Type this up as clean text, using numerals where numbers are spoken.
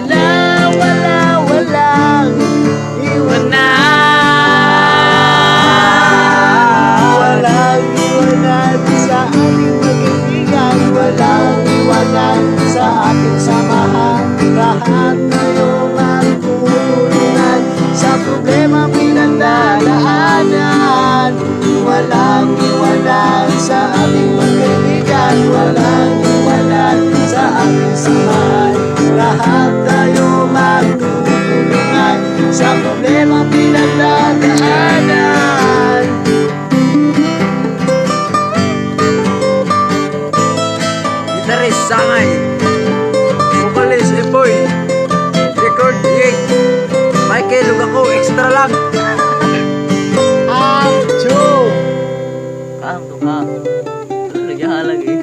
walang iwanan. Walang iwanan sa ating magkaibigan, walang iwanan sa ating samahan. Lahat tayo magtutulungan sa problema pinagdadaanan. Walang iwanan sa ating magkaibigan, walang iwanan sa ating samahan. Lahat tayo magtutulungan sa problema pinagdadaanan. Gitaris Sangay, Vokalis Epoy, Record Yig, Michael Lugako, extra lang. Ang Joe! Kang, lagi halag eh.